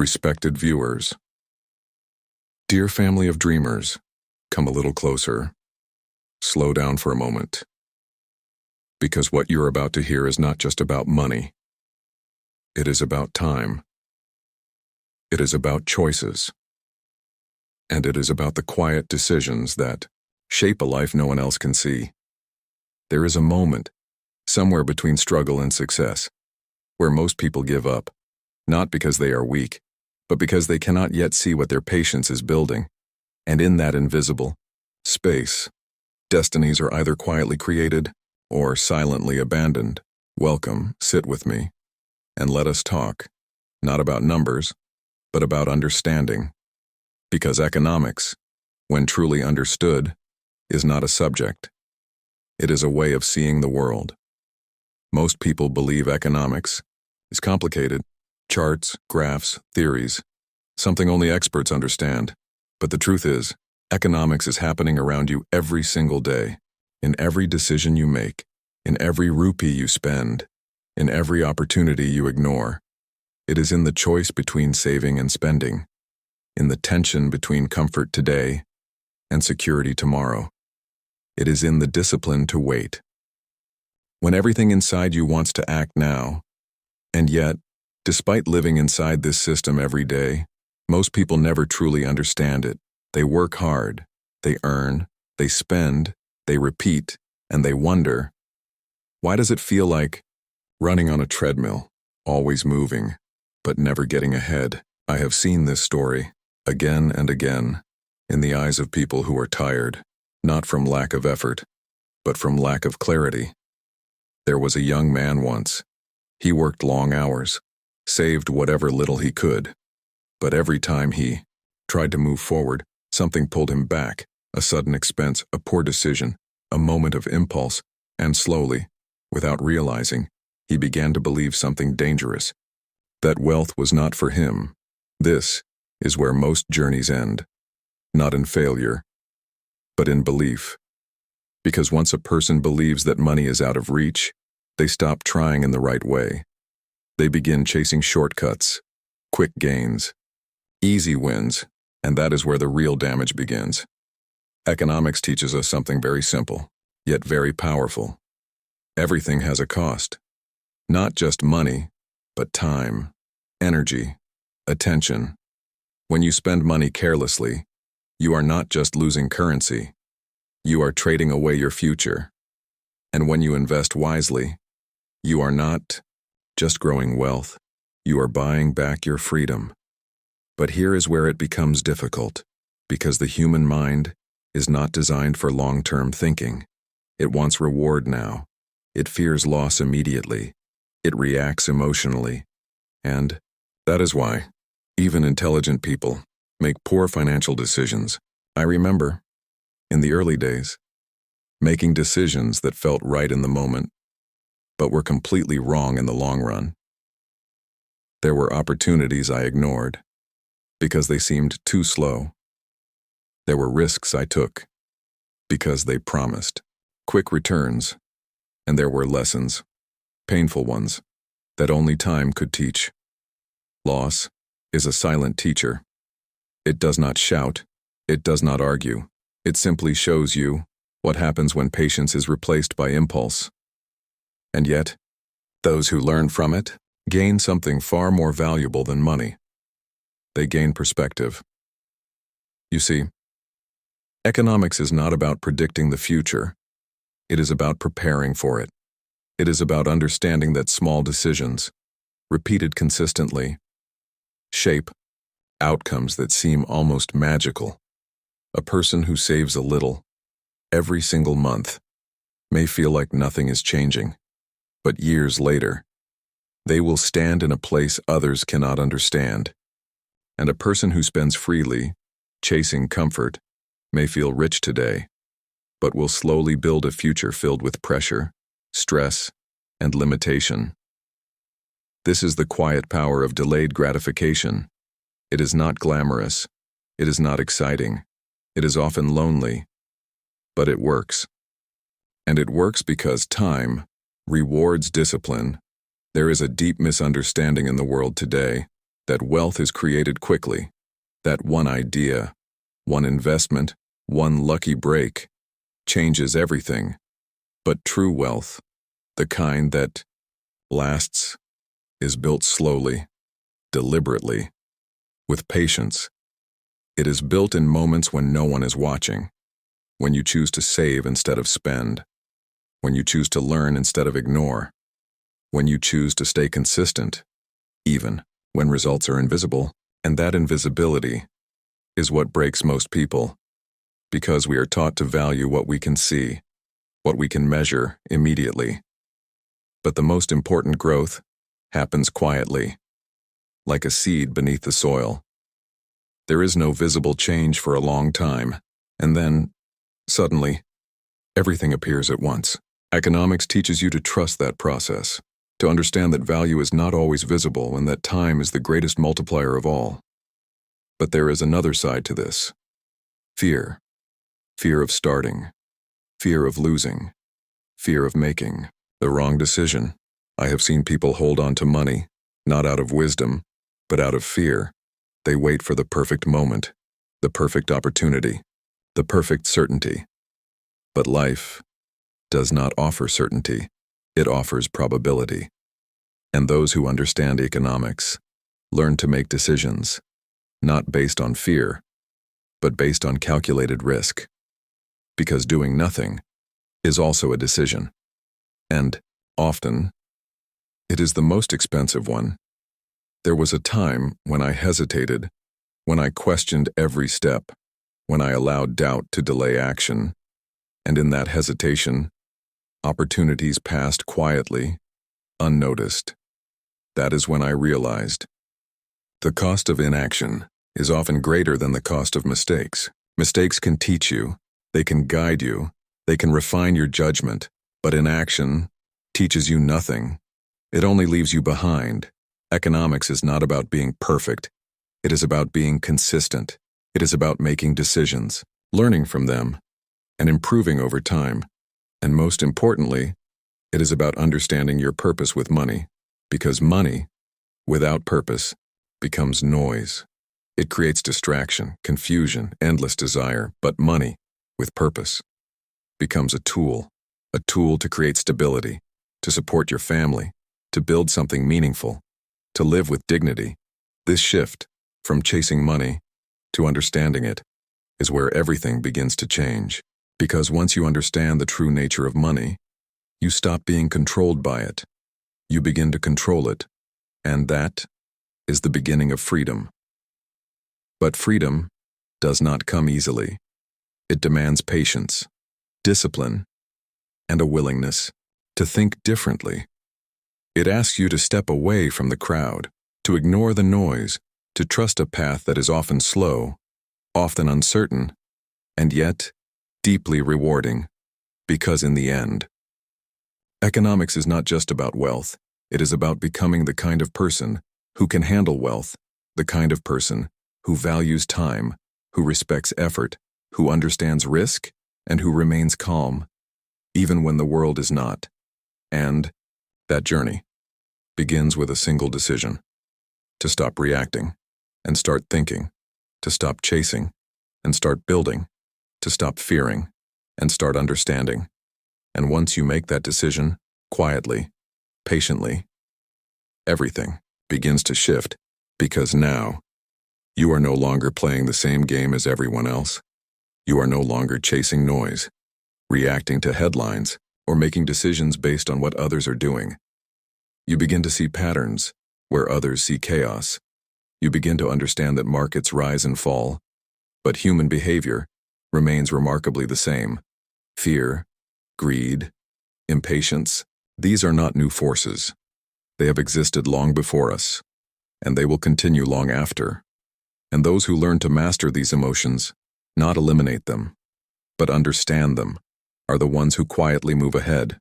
Respected viewers, dear family of dreamers, come a little closer. Slow down for a moment. Because what you're about to hear is not just about money. It is about time. It is about choices. And it is about the quiet decisions that shape a life no one else can see. There is a moment, somewhere between struggle and success, where most people give up, not because they are weak, but because they cannot yet see what their patience is building. And in that invisible space, destinies are either quietly created or silently abandoned. Welcome, sit with me, and let us talk, not about numbers, but about understanding. Because economics, when truly understood, is not a subject. It is a way of seeing the world. Most people believe economics is complicated. Charts, graphs, theories, something only experts understand. But the truth is, economics is happening around you every single day, in every decision you make, in every rupee you spend, in every opportunity you ignore. It is in the choice between saving and spending, in the tension between comfort today and security tomorrow. It is in the discipline to wait. When everything inside you wants to act now, and yet, despite living inside this system every day, most people never truly understand it. They work hard, they earn, they spend, they repeat, and they wonder, why does it feel like running on a treadmill, always moving, but never getting ahead? I have seen this story, again and again, in the eyes of people who are tired, not from lack of effort, but from lack of clarity. There was a young man once. He worked long hours, saved whatever little he could. But every time he tried to move forward, something pulled him back, a sudden expense, a poor decision, a moment of impulse, and slowly, without realizing, he began to believe something dangerous, that wealth was not for him. This is where most journeys end, not in failure, but in belief. Because once a person believes that money is out of reach, they stop trying in the right way. They begin chasing shortcuts, quick gains, easy wins, and that is where the real damage begins. Economics teaches us something very simple, yet very powerful. Everything has a cost. Not just money, but time, energy, attention. When you spend money carelessly, you are not just losing currency, you are trading away your future. And when you invest wisely, you are not just growing wealth, you are buying back your freedom. But here is where it becomes difficult, because the human mind is not designed for long-term thinking. It wants reward now. It fears loss immediately. It reacts emotionally. And that is why even intelligent people make poor financial decisions. I remember, in the early days, making decisions that felt right in the moment, but were completely wrong in the long run. There were opportunities I ignored because they seemed too slow. There were risks I took because they promised quick returns, and there were lessons, painful ones, that only time could teach. Loss is a silent teacher. It does not shout, it does not argue, it simply shows you what happens when patience is replaced by impulse. And yet, those who learn from it gain something far more valuable than money. They gain perspective. You see, economics is not about predicting the future. It is about preparing for it. It is about understanding that small decisions, repeated consistently, shape outcomes that seem almost magical. A person who saves a little every single month may feel like nothing is changing, but years later, they will stand in a place others cannot understand. And a person who spends freely, chasing comfort, may feel rich today, but will slowly build a future filled with pressure, stress, and limitation. This is the quiet power of delayed gratification. It is not glamorous. It is not exciting. It is often lonely. But it works. And it works because time rewards discipline. There is a deep misunderstanding in the world today that wealth is created quickly, that one idea, one investment, one lucky break changes everything. But true wealth, the kind that lasts, is built slowly, deliberately, with patience. It is built in moments when no one is watching, when you choose to save instead of spend, when you choose to learn instead of ignore, when you choose to stay consistent, even when results are invisible. And that invisibility is what breaks most people, because we are taught to value what we can see, what we can measure immediately. But the most important growth happens quietly, like a seed beneath the soil. There is no visible change for a long time, and then, suddenly, everything appears at once. Economics teaches you to trust that process, to understand that value is not always visible and that time is the greatest multiplier of all. But there is another side to this. Fear. Fear of starting. Fear of losing. Fear of making the wrong decision. I have seen people hold on to money, not out of wisdom, but out of fear. They wait for the perfect moment, the perfect opportunity, the perfect certainty. But life does not offer certainty. It offers probability. And those who understand economics learn to make decisions, not based on fear, but based on calculated risk. Because doing nothing is also a decision. And, often, it is the most expensive one. There was a time when I hesitated, when I questioned every step, when I allowed doubt to delay action, and in that hesitation, opportunities passed quietly, unnoticed. That is when I realized the cost of inaction is often greater than the cost of mistakes. Mistakes can teach you, they can guide you, they can refine your judgment, but inaction teaches you nothing. It only leaves you behind. Economics is not about being perfect. It is about being consistent. It is about making decisions, learning from them, and improving over time. And most importantly, it is about understanding your purpose with money, because money, without purpose, becomes noise. It creates distraction, confusion, endless desire, but money, with purpose, becomes a tool to create stability, to support your family, to build something meaningful, to live with dignity. This shift, from chasing money to understanding it, is where everything begins to change. Because once you understand the true nature of money, you stop being controlled by it. You begin to control it, and that is the beginning of freedom. But freedom does not come easily. It demands patience, discipline, and a willingness to think differently. It asks you to step away from the crowd, to ignore the noise, to trust a path that is often slow, often uncertain, and yet deeply rewarding, because in the end, economics is not just about wealth, it is about becoming the kind of person who can handle wealth, the kind of person who values time, who respects effort, who understands risk, and who remains calm, even when the world is not. And that journey begins with a single decision: to stop reacting and start thinking, to stop chasing and start building, to stop fearing and start understanding. And once you make that decision, quietly, patiently, everything begins to shift, because now you are no longer playing the same game as everyone else. You are no longer chasing noise, reacting to headlines, or making decisions based on what others are doing. You begin to see patterns where others see chaos. You begin to understand that markets rise and fall, but human behavior remains remarkably the same. Fear, greed, impatience, these are not new forces. They have existed long before us, and they will continue long after. And those who learn to master these emotions, not eliminate them, but understand them, are the ones who quietly move ahead.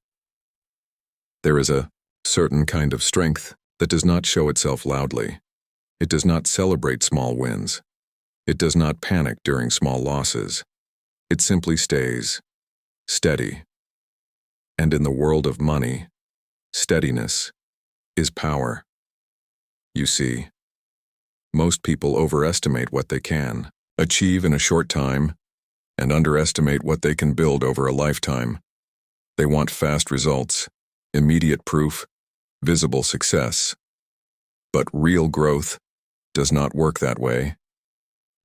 There is a certain kind of strength that does not show itself loudly. It does not celebrate small wins. It does not panic during small losses. It simply stays steady. And in the world of money, steadiness is power. You see, Most people overestimate what they can achieve in a short time and underestimate what they can build over a lifetime. They want fast results, immediate proof, visible success. But real growth does not work that way.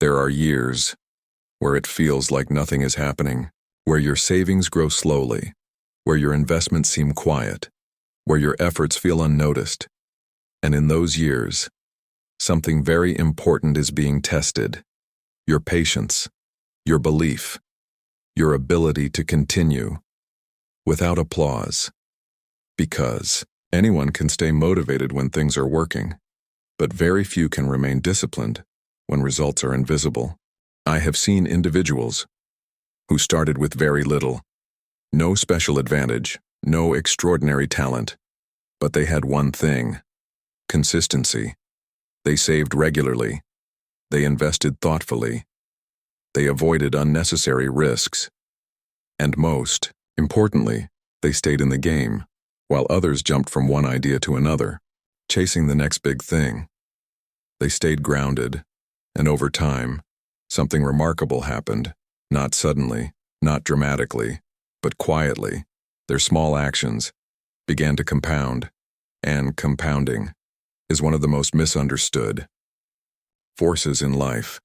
There are years where it feels like nothing is happening, where your savings grow slowly, where your investments seem quiet, where your efforts feel unnoticed. And in those years, something very important is being tested: your patience, your belief, your ability to continue without applause. Because anyone can stay motivated when things are working, but very few can remain disciplined when results are invisible. I have seen individuals who started with very little, no special advantage, no extraordinary talent, but they had one thing: consistency. They saved regularly. They invested thoughtfully. They avoided unnecessary risks. And most importantly, they stayed in the game, while others jumped from one idea to another, chasing the next big thing. They stayed grounded, and over time, something remarkable happened. Not suddenly, not dramatically, but quietly. Their small actions began to compound, and compounding is one of the most misunderstood forces in life.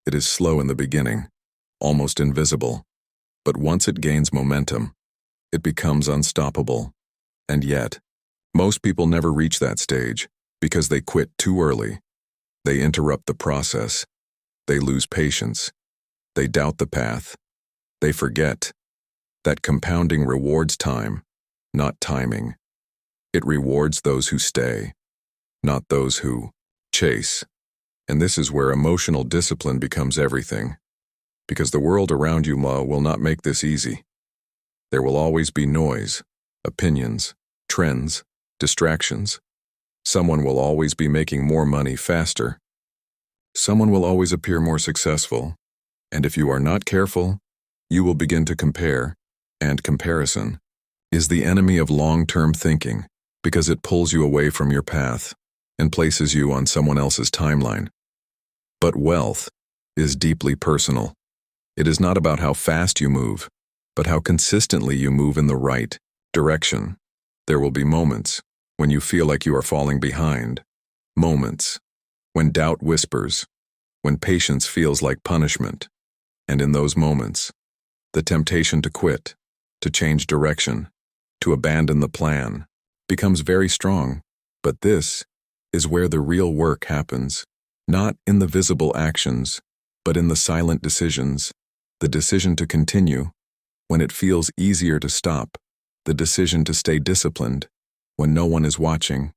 It is slow in the beginning, almost invisible, but once it gains momentum, it becomes unstoppable. And yet, most people never reach that stage because they quit too early. They interrupt the process. They lose patience. They doubt the path. They forget that compounding rewards time, not timing. It rewards those who stay, not those who chase. And this is where emotional discipline becomes everything, because the world around you will not make this easy. There will always be noise, opinions, trends, distractions. Someone will always be making more money faster. Someone will always appear more successful. And if you are not careful, you will begin to compare, and comparison is the enemy of long-term thinking because it pulls you away from your path and places you on someone else's timeline. But wealth is deeply personal. It is not about how fast you move, but how consistently you move in the right direction. There will be moments when you feel like you are falling behind, moments when doubt whispers, when patience feels like punishment. And in those moments, the temptation to quit, to change direction, to abandon the plan becomes very strong. But this is where the real work happens, not in the visible actions, but in the silent decisions. The decision to continue when it feels easier to stop, the decision to stay disciplined when no one is watching,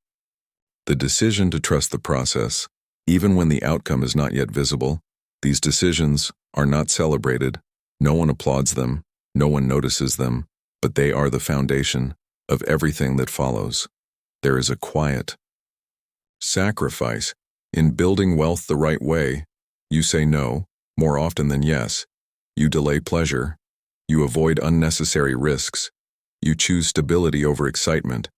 the decision to trust the process, even when the outcome is not yet visible. These decisions are not celebrated. No one applauds them. No one notices them, but they are the foundation of everything that follows. There is a quiet sacrifice in building wealth the right way. You say no more often than yes. You delay pleasure. You avoid unnecessary risks. You choose stability over excitement.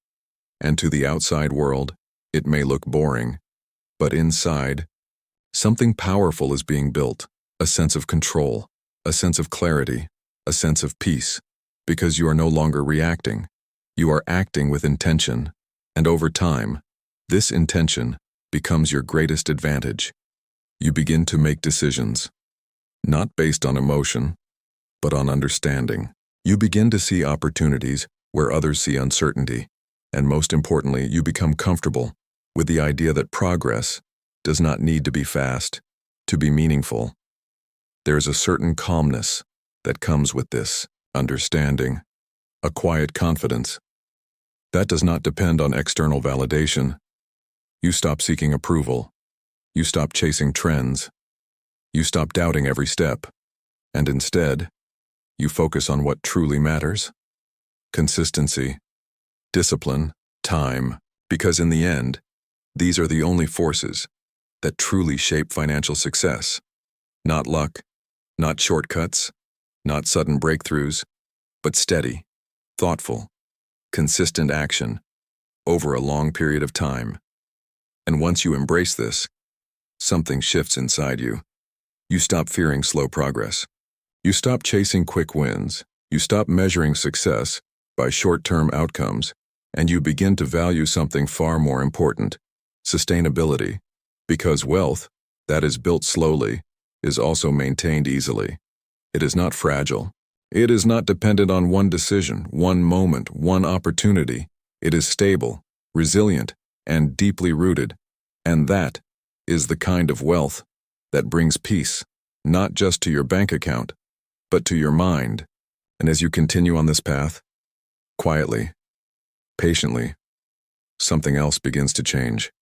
And to the outside world, it may look boring, but inside, something powerful is being built, a sense of control, a sense of clarity, a sense of peace, because you are no longer reacting. You are acting with intention, and over time, this intention becomes your greatest advantage. You begin to make decisions, not based on emotion, but on understanding. You begin to see opportunities where others see uncertainty, and most importantly, you become comfortable with the idea that progress does not need to be fast to be meaningful. There is a certain calmness that comes with this understanding, a quiet confidence that does not depend on external validation. You stop seeking approval. You stop chasing trends. You stop doubting every step, and instead, you focus on what truly matters: consistency, discipline, time, because in the end, these are the only forces that truly shape financial success. Not luck, not shortcuts, not sudden breakthroughs, but steady, thoughtful, consistent action over a long period of time. And once you embrace this, something shifts inside you. You stop fearing slow progress. You stop chasing quick wins. You stop measuring success by short-term outcomes, and you begin to value something far more important: sustainability. Because wealth that is built slowly is also maintained easily. It is not fragile. It is not dependent on one decision, one moment, one opportunity. It is stable, resilient, and deeply rooted. And that is the kind of wealth that brings peace, not just to your bank account, but to your mind. And as you continue on this path, quietly, patiently, something else begins to change.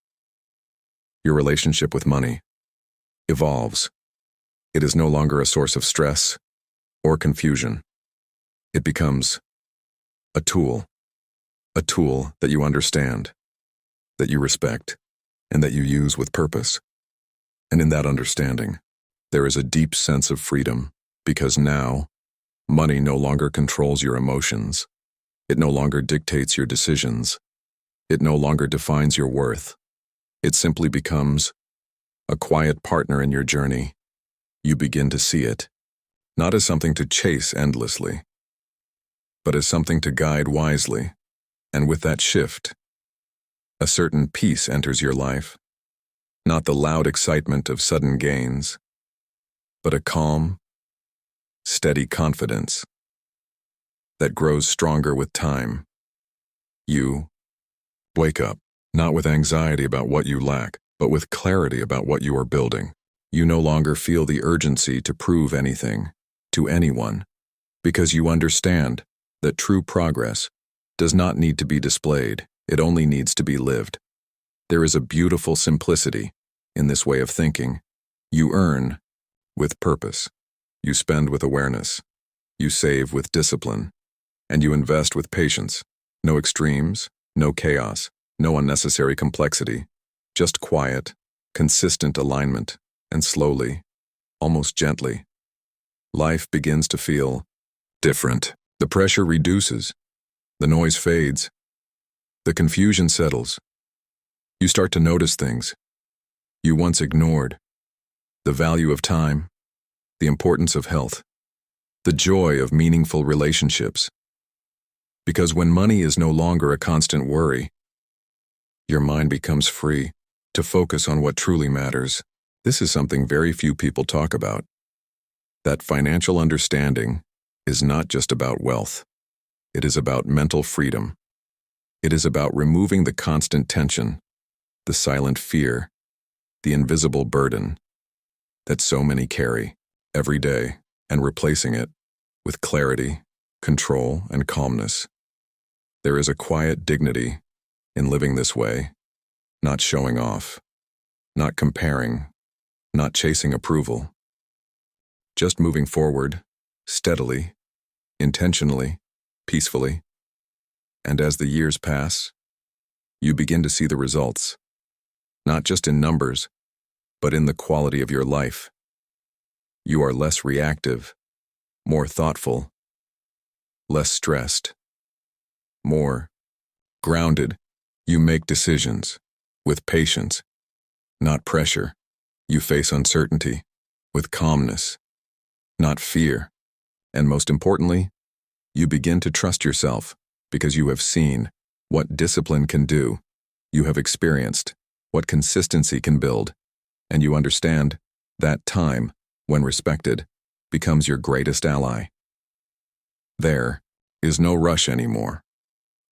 Your relationship with money evolves. It is no longer a source of stress or confusion. It becomes a tool that you understand, that you respect, and that you use with purpose. And in that understanding, there is a deep sense of freedom, because now, money no longer controls your emotions. It no longer dictates your decisions. It no longer defines your worth. It simply becomes a quiet partner in your journey. You begin to see it, not as something to chase endlessly, but as something to guide wisely. And with that shift, a certain peace enters your life, not the loud excitement of sudden gains, but a calm, steady confidence that grows stronger with time. You wake up, not with anxiety about what you lack, but with clarity about what you are building. You no longer feel the urgency to prove anything to anyone, because you understand that true progress does not need to be displayed. It only needs to be lived. There is a beautiful simplicity in this way of thinking. You earn with purpose. You spend with awareness. You save with discipline. And you invest with patience. No extremes, no chaos, no unnecessary complexity. Just quiet, consistent alignment. And slowly, almost gently, life begins to feel different. The pressure reduces. The noise fades. The confusion settles. You start to notice things you once ignored: the value of time, the importance of health, the joy of meaningful relationships. Because when money is no longer a constant worry, your mind becomes free to focus on what truly matters. This is something very few people talk about. That financial understanding is not just about wealth. It is about mental freedom. It is about removing the constant tension, the silent fear, the invisible burden that so many carry every day, and replacing it with clarity, control, and calmness. There is a quiet dignity in living this way, not showing off, not comparing, not chasing approval, just moving forward, steadily, intentionally, peacefully. And as the years pass, you begin to see the results, not just in numbers, but in the quality of your life. You are less reactive, more thoughtful, less stressed, more grounded. You make decisions with patience, not pressure. You face uncertainty with calmness, not fear. And most importantly, you begin to trust yourself, because you have seen what discipline can do. You have experienced what consistency can build, and you understand that time, when respected, becomes your greatest ally. There is no rush anymore,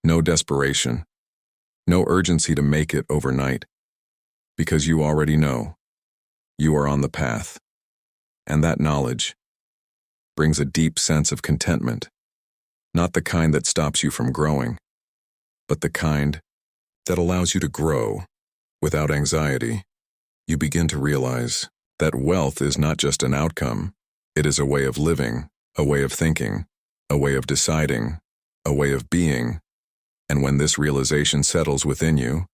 no desperation, no urgency to make it overnight, because you already know you are on the path, and that knowledge brings a deep sense of contentment, not the kind that stops you from growing, but the kind that allows you to grow without anxiety. You begin to realize that wealth is not just an outcome. It is a way of living, a way of thinking, a way of deciding, a way of being. And when this realization settles within you,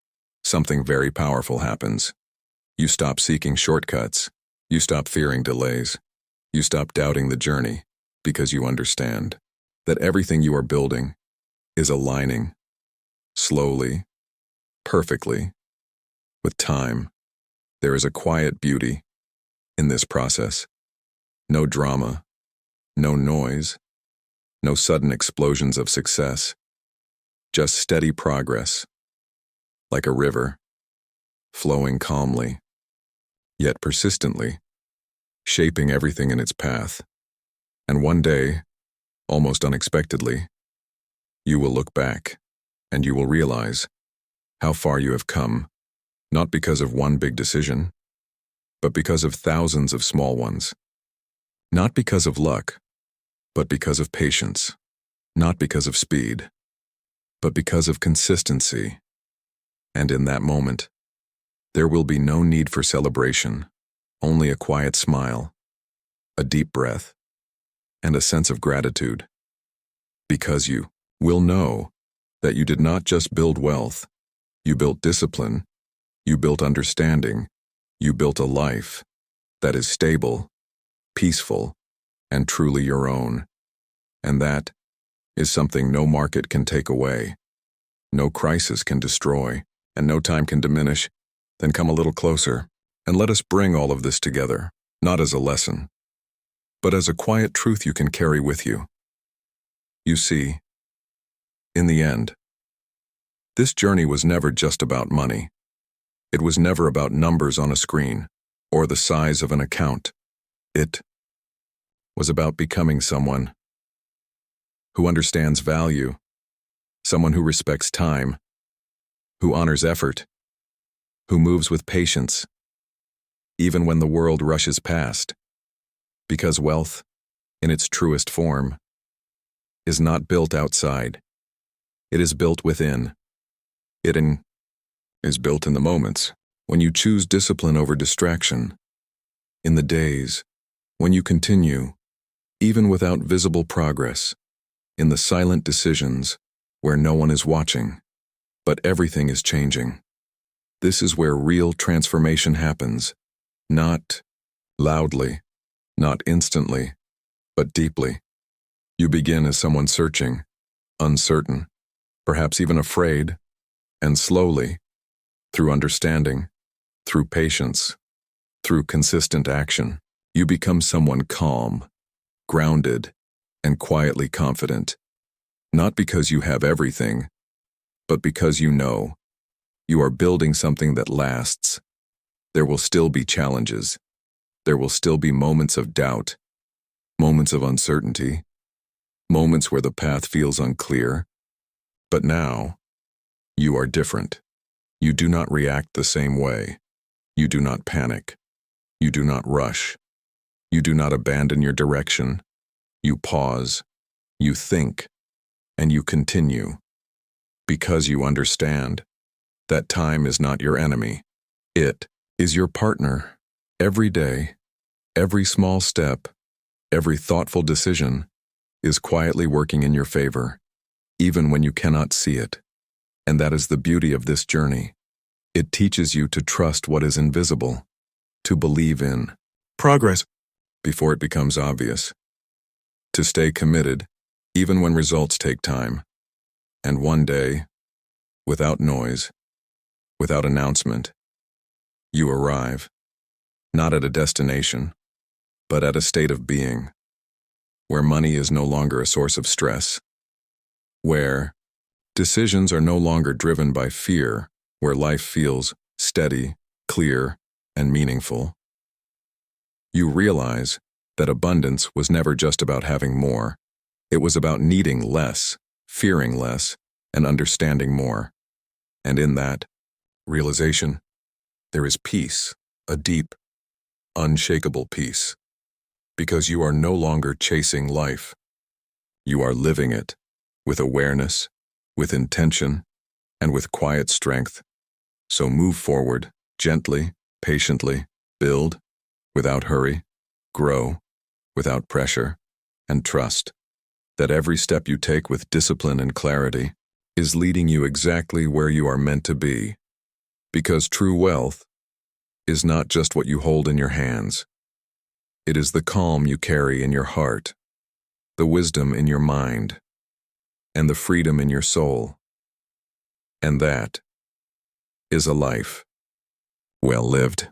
something very powerful happens. You stop seeking shortcuts. You stop fearing delays. You stop doubting the journey, because you understand that everything you are building is aligning slowly, perfectly, with time, There is a quiet beauty in this process. No drama, no noise, no sudden explosions of success. Just steady progress, like a river, flowing calmly, yet persistently, shaping everything in its path. And one day, almost unexpectedly, you will look back, and you will realize how far you have come, not because of one big decision, but because of thousands of small ones. Not because of luck, but because of patience. Not because of speed, but because of consistency. And in that moment, there will be no need for celebration, only a quiet smile, a deep breath, and a sense of gratitude. Because you will know that you did not just build wealth, you built discipline, you built understanding, you built a life that is stable, peaceful, and truly your own. And that is something no market can take away, no crisis can destroy, and no time can diminish. Then come a little closer, and let us bring all of this together, not as a lesson, but as a quiet truth you can carry with you. You see, in the end, this journey was never just about money. It was never about numbers on a screen or the size of an account. It was about becoming someone who understands value, someone who respects time, who honors effort, who moves with patience, even when the world rushes past. Because wealth, in its truest form, is not built outside. It is built within. It is built in the moments when you choose discipline over distraction, in the days when you continue, even without visible progress, in the silent decisions where no one is watching, but everything is changing. This is where real transformation happens, not loudly, not instantly, but deeply. You begin as someone searching, uncertain, perhaps even afraid, and slowly, through understanding, through patience, through consistent action, you become someone calm, grounded, and quietly confident. Not because you have everything, but because you know you are building something that lasts. There will still be challenges. There will still be moments of doubt, moments of uncertainty, moments where the path feels unclear. But now, you are different. You do not react the same way. You do not panic. You do not rush. You do not abandon your direction. You pause. You think. And you continue. Because you understand that time is not your enemy. It is your partner. Every day, every small step, every thoughtful decision is quietly working in your favor, even when you cannot see it. And that is the beauty of this journey. It teaches you to trust what is invisible, to believe in progress before it becomes obvious, to stay committed even when results take time. And one day, without noise, without announcement, you arrive, not at a destination, but at a state of being, where money is no longer a source of stress, where decisions are no longer driven by fear, where life feels steady, clear, and meaningful. You realize that abundance was never just about having more. It was about needing less, fearing less, and understanding more. And in that realization, there is peace, a deep, unshakable peace. Because you are no longer chasing life. You are living it, with awareness, with intention, and with quiet strength. So move forward, gently, patiently, build, without hurry, grow, without pressure, and trust that every step you take with discipline and clarity is leading you exactly where you are meant to be. Because true wealth is not just what you hold in your hands. It is the calm you carry in your heart, the wisdom in your mind, and the freedom in your soul. And that is a life well lived.